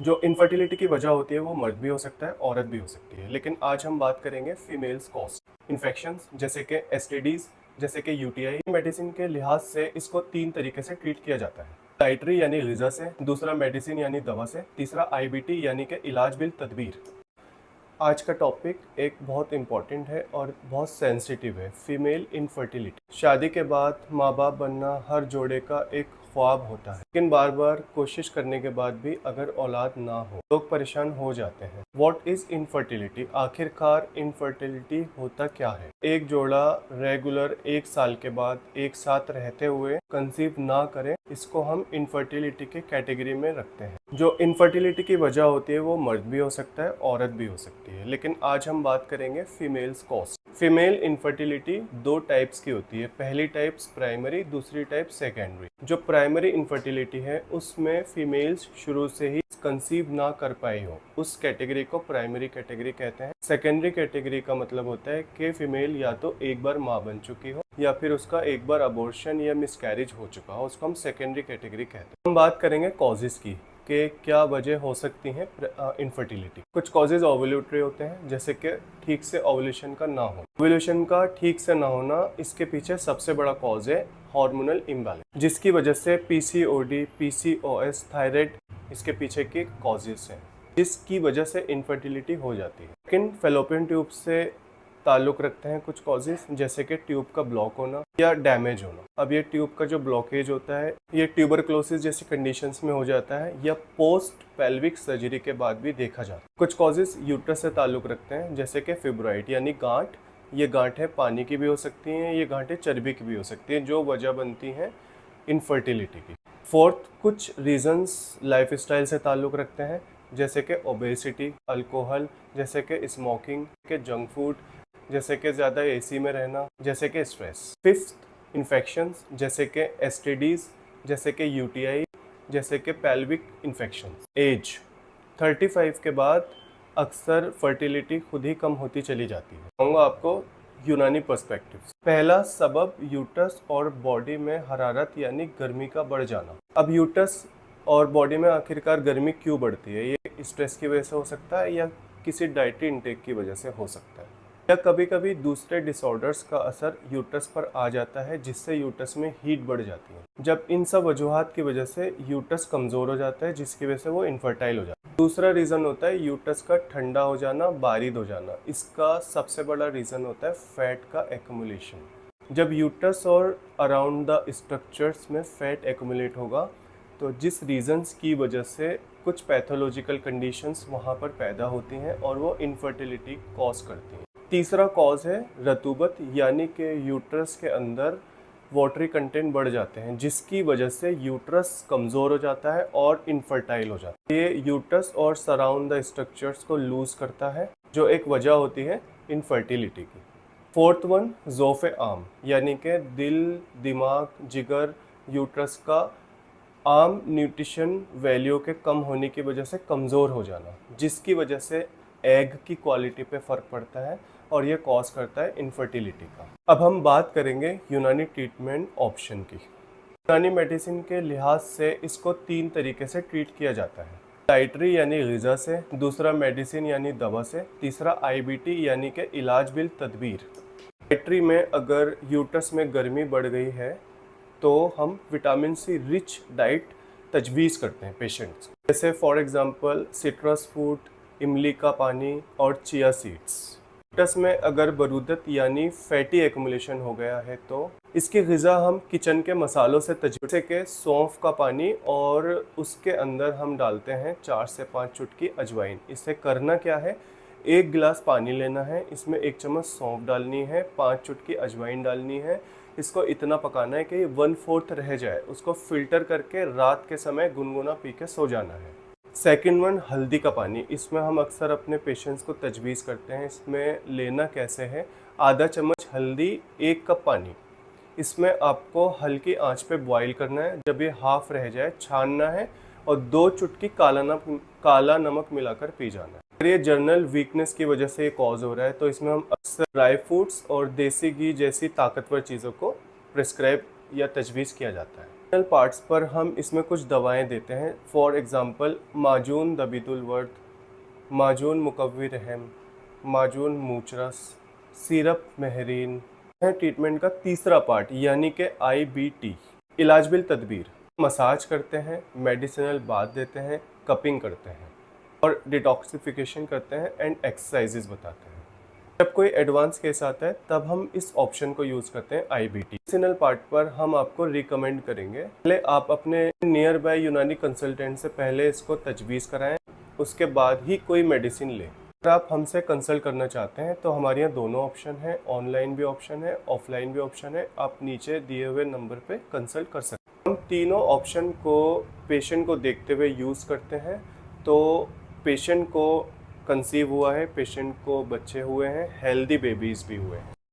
जो इनफर्टिलिटी की वजह होती है वो मर्द भी हो सकता है, औरत भी हो सकती है, लेकिन आज हम बात करेंगे फीमेल्स कॉज इन्फेक्शंस जैसे कि एसटीडीज, जैसे कि यूटीआई। मेडिसिन के लिहाज से इसको 3 तरीके से ट्रीट किया जाता है। डाइटरी यानी ग़िज़ा से, दूसरा मेडिसिन यानी दवा से, तीसरा आईबीटी यानी कि इलाज बिल तदबीर। आज का टॉपिक एक बहुत इम्पॉर्टेंट है और बहुत सेंसिटिव है, फीमेल इनफर्टिलिटी। शादी के बाद माँ बाप बनना हर जोड़े का एक ख्वाब होता है, लेकिन बार बार कोशिश करने के बाद भी अगर औलाद ना हो लोग परेशान हो जाते हैं। What is infertility? आखिरकार इनफर्टिलिटी होता क्या है? एक जोड़ा रेगुलर 1 साल के बाद एक साथ रहते हुए कंसीव ना करे, इसको हम इनफर्टिलिटी के कैटेगरी में रखते हैं। जो इनफर्टिलिटी की वजह होती है वो मर्द भी हो सकता है, औरत भी हो सकती है, लेकिन आज हम बात करेंगे females cause. Female infertility 2 types की होती है। पहली टाइप्स प्राइमरी, दूसरी टाइप सेकेंडरी। जो प्राइमरी इनफर्टिलिटी है उसमें फीमेल्स शुरू से ही कंसीव ना कर पाई हो, उस कैटेगरी को प्राइमरी कैटेगरी कहते हैं। सेकेंडरी कैटेगरी का मतलब होता है कि फीमेल या तो एक बार माँ बन चुकी हो या फिर उसका एक बार अबॉर्शन या मिसकैरेज हो चुका हो, उसको हम सेकेंडरी कैटेगरी कहते हैं। हम बात करेंगे कॉजेज की कि क्या वजह हो सकती है इनफर्टिलिटी। कुछ कॉजेज ओवुलेटरी होते हैं, जैसे कि ठीक से ओवुलेशन का ना हो। ओवुलेशन का ठीक से ना होना, इसके पीछे सबसे बड़ा कॉज है हार्मोनल इम्बैलेंस, जिसकी वजह से पीसीओडी, पीसीओएस, थायराइड इसके पीछे के कॉजेज हैं, जिसकी वजह से इनफर्टिलिटी हो जाती है। लेकिन फेलोपियन ट्यूब से ताल्लुक़ रखते हैं कुछ कॉजेज, जैसे कि ट्यूब का ब्लॉक होना या डैमेज होना। अब ये ट्यूब का जो ब्लॉकेज होता है ये ट्यूबरक्लोसिस जैसी कंडीशंस में हो जाता है या पोस्ट पेल्विक सर्जरी के बाद भी देखा जाता है। कुछ कॉजेज यूट्रस से ताल्लुक़ रखते हैं, जैसे कि फिब्रॉइड यानी गांठ। ये गांठें पानी की भी हो सकती हैं, ये गांठें चर्बी की भी हो सकती हैं, जो वजह बनती हैं इनफर्टिलिटी की। फोर्थ, कुछ रीजंस लाइफस्टाइल से ताल्लुक़ रखते हैं, जैसे कि ओबेसिटी, अल्कोहल, जैसे कि स्मोकिंग, के जंक फूड, जैसे कि ज़्यादा एसी में रहना, जैसे कि स्ट्रेस। फिफ्थ, इन्फेक्शंस जैसे कि एसटीडीज, जैसे कि यूटीआई, जैसे कि पेल्विक इन्फेक्शन। एज 35 के बाद अक्सर फर्टिलिटी खुद ही कम होती चली जाती है। कहूँगा आपको यूनानी पर्सपेक्टिव। पहला सबब यूट्रस और बॉडी में हरारत यानी गर्मी का बढ़ जाना। अब यूट्रस और बॉडी में आखिरकार गर्मी क्यों बढ़ती है? ये स्ट्रेस की वजह से हो सकता है या किसी डाइटरी इंटेक की वजह से हो सकता है, या कभी कभी दूसरे डिसऑर्डर्स का असर यूट्रस पर आ जाता है, जिससे यूट्रस में हीट बढ़ जाती है। जब इन सब वजूहात की वजह से यूट्रस कमज़ोर हो जाता है, जिसकी वजह से वो इनफर्टाइल हो जाता है। दूसरा रीज़न होता है यूट्रस का ठंडा हो जाना, बारिद हो जाना। इसका सबसे बड़ा रीज़न होता है फैट का एक्यूमुलेशन। जब यूट्रस और अराउंड द स्ट्रक्चर्स में फैट एक्यूमुलेट होगा तो जिस रीज़न्स की वजह से कुछ पैथोलॉजिकल कंडीशंस वहाँ पर पैदा होती हैं और वो इनफर्टिलिटी कॉज करती हैं। तीसरा कॉज है रतूबत, यानी कि यूट्रस के अंदर वाटरी कंटेंट बढ़ जाते हैं, जिसकी वजह से यूट्रस कमज़ोर हो जाता है और इनफर्टाइल हो जाता है। ये यूट्रस और सराउंड द स्ट्रक्चर्स को लूज करता है, जो एक वजह होती है इनफर्टिलिटी की। फोर्थ वन, ज़ोफ़े आम, यानी कि दिल, दिमाग, जिगर, यूट्रस का आम न्यूट्रिशन वैल्यू के कम होने की वजह से कमज़ोर हो जाना, जिसकी वजह से एग की क्वालिटी पे फ़र्क पड़ता है और ये कॉज करता है इनफर्टिलिटी का। अब हम बात करेंगे यूनानी ट्रीटमेंट ऑप्शन की। यूनानी मेडिसिन के लिहाज से इसको 3 तरीके से ट्रीट किया जाता है। डाइटरी यानी ग़िज़ा से, दूसरा मेडिसिन यानी दवा से, तीसरा आईबीटी यानी कि इलाज बिल तदबीर। डाइटरी में अगर यूट्रस में गर्मी बढ़ गई है तो हम विटामिन सी रिच डाइट तजवीज़ करते हैं पेशेंट्स, जैसे फॉर एग्जांपल सिट्रस फूड, इमली का पानी और चिया सीड्स। यूट्रस में अगर बरूदत यानी फैटी एक्यूमुलेशन हो गया है तो इसकी ग़िज़ा हम किचन के मसालों से तजवीज़, जैसे कि सौंफ का पानी, और उसके अंदर हम डालते हैं 4 से 5 चुटकी अजवाइन। इससे करना क्या है, 1 गिलास पानी लेना है, इसमें 1 चम्मच सौंफ डालनी है, 5 चुटकी अजवाइन डालनी है। इसको इतना पकाना है कि 1/4 रह जाए, उसको फिल्टर करके रात के समय गुनगुना पी के सो जाना है। सेकंड वन, हल्दी का पानी। इसमें हम अक्सर अपने पेशेंट्स को तजवीज़ करते हैं। इसमें लेना कैसे है, आधा चम्मच हल्दी, 1 कप पानी। इसमें आपको हल्की आंच पे बॉईल करना है, जब ये हाफ रह जाए छानना है और 2 चुटकी काला नमक मिलाकर पी जाना है। अगर ये जर्नल वीकनेस की वजह से ये कॉज हो रहा है तो इसमें हम अक्सर ड्राई फ्रूट्स और देसी घी जैसी ताकतवर चीज़ों को प्रिस्क्राइब या तजवीज़ किया जाता है। पार्ट्स पर हम इसमें कुछ दवाएं देते हैं। फॉर एग्जांपल माजून दबीतुल वर्द, माजून मुकव्विर रहम, माजून मूचरस, सिरप महरीन है। ट्रीटमेंट का तीसरा पार्ट यानी कि IBT, इलाज बिल तदबीर। मसाज करते हैं, मेडिसिनल बाथ देते हैं, कपिंग करते हैं और डिटॉक्सिफिकेशन करते हैं एंड एक्सरसाइजेज बताते हैं। जब कोई एडवांस केस आता है तब हम इस ऑप्शन को यूज़ करते हैं IBT। मेडिसिनल पार्ट पर हम आपको रिकमेंड करेंगे पहले आप अपने नियर बाय यूनानी कंसल्टेंट से पहले इसको तजवीज़ कराएं, उसके बाद ही कोई मेडिसिन लें। अगर आप हमसे कंसल्ट करना चाहते हैं तो हमारे यहाँ दोनों ऑप्शन है, ऑनलाइन भी ऑप्शन है, ऑफलाइन भी ऑप्शन है। आप नीचे दिए हुए नंबर पे कंसल्ट कर सकते हैं। हम तीनों ऑप्शन को पेशेंट को देखते हुए यूज़ करते हैं। तो पेशेंट को कंसीव हुआ है, पेशेंट को बच्चे हुए हैं, हेल्दी बेबीज़ भी हुए हैं।